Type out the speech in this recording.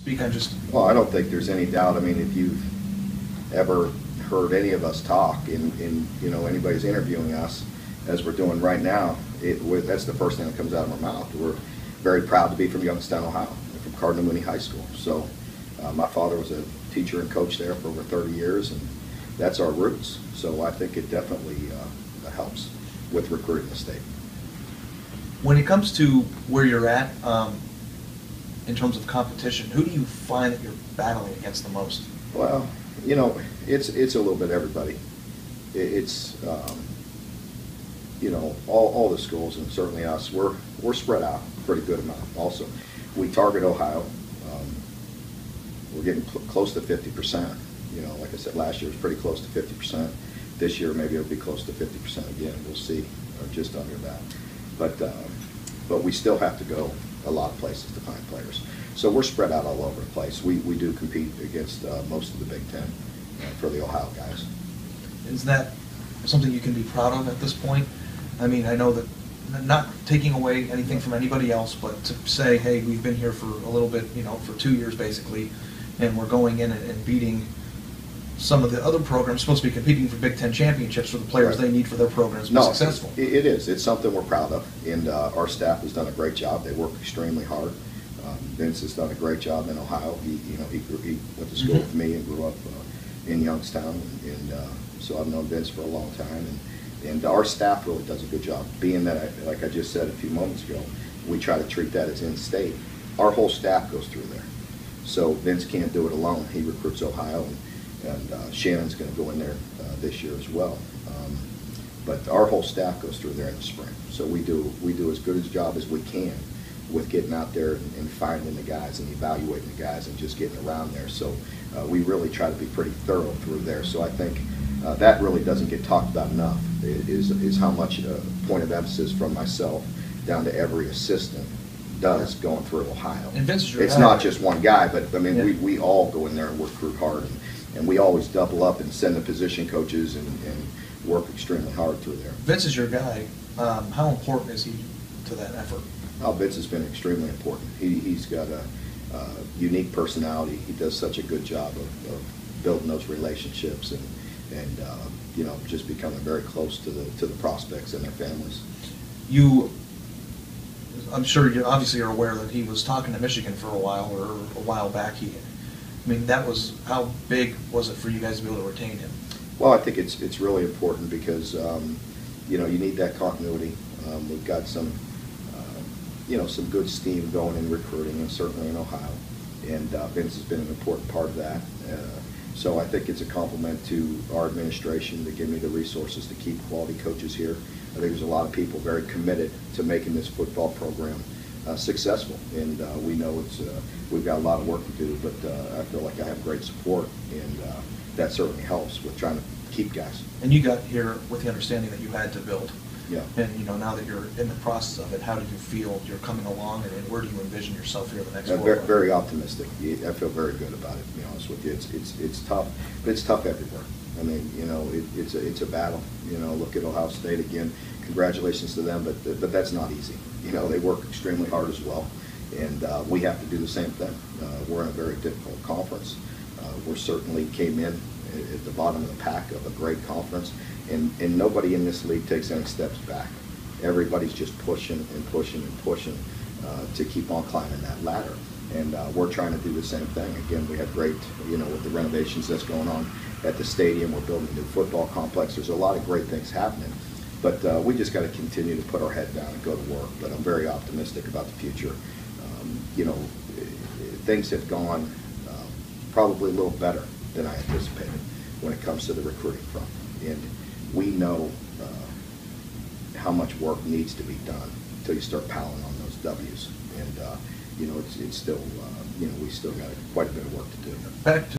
speak on just... Well, I don't think there's any doubt. I mean, if you've ever heard any of us talk in you know, anybody's interviewing us, as we're doing right now, that's the first thing that comes out of our mouth. We're very proud to be from Youngstown, Ohio, from Cardinal Mooney High School. So my father was a teacher and coach there for over 30 years, and that's our roots. So I think it definitely helps with recruiting the state. When it comes to where you're at in terms of competition, who do you find that you're battling against the most? Well, you know, it's a little bit everybody. It's you know, all the schools, and certainly us. We're spread out a pretty good amount. Also, we target Ohio. We're getting close to 50%. You know, like I said, last year was pretty close to 50%. This year, maybe it'll be close to 50% again. We'll see, or just under that. But we still have to go a lot of places to find players. So we're spread out all over the place. We do compete against most of the Big Ten for the Ohio guys. Is that something you can be proud of at this point? I mean, I know that, not taking away anything from anybody else, but to say, hey, we've been here for a little bit, you know, for 2 years basically, and we're going in and beating some of the other programs supposed to be competing for Big Ten championships for the players they need for their programs to be successful. It is. It's something we're proud of, and our staff has done a great job. They work extremely hard. Vince has done a great job in Ohio. He went to school with me and grew up in Youngstown, and so I've known Vince for a long time. And our staff really does a good job. Being that, like I just said a few moments ago, we try to treat that as in-state. Our whole staff goes through there. So Vince can't do it alone. He recruits Ohio, and Shannon's going to go in there this year as well. But our whole staff goes through there in the spring. So we do as good a job as we can with getting out there and finding the guys and evaluating the guys and just getting around there. So we really try to be pretty thorough through there. So I think that really doesn't get talked about enough, is how much point of emphasis from myself down to every assistant does going through Ohio. And Vince is your It's guy. not just one guy, but I mean, we all go in there and recruit hard, and we always double up and send the position coaches and work extremely hard through there. Vince is your guy. How important is he to that effort? Oh, Vince has been extremely important. He's got a unique personality. He does such a good job of building those relationships and you know, just becoming very close to the prospects and their families. I'm sure you obviously are aware that he was talking to Michigan for a while back. I mean, how big was it for you guys to be able to retain him? Well, I think it's really important because you know, you need that continuity. We've got some you know, some good steam going in recruiting, and certainly in Ohio, and Vince has been an important part of that. So I think it's a compliment to our administration to give me the resources to keep quality coaches here. I think there's a lot of people very committed to making this football program successful, and we know we've got a lot of work to do, but I feel like I have great support, and that certainly helps with trying to keep guys. And you got here with the understanding that you had to build. Yeah. And you know, now that you're in the process of it, how do you feel you're coming along, and where do you envision yourself here the next year? Very optimistic. I feel very good about it, to be honest with you. It's tough, but it's tough everywhere. I mean, you know, it's a battle. You know, look at Ohio State again. Congratulations to them, but that's not easy. You know, they work extremely hard as well, and we have to do the same thing. We're in a very difficult conference. We certainly came in at the bottom of the pack of a great conference, and nobody in this league takes any steps back. Everybody's just pushing and pushing and pushing to keep on climbing that ladder, and we're trying to do the same thing. Again, we have great, you know, with the renovations that's going on at the stadium. We're building a new football complex. There's a lot of great things happening, but we just got to continue to put our head down and go to work. But I'm very optimistic about the future. You know, things have gone probably a little better than I anticipated when it comes to the recruiting front, and we know how much work needs to be done until you start piling on those W's, and you know, it's still you know, we still got quite a bit of work to do. Back to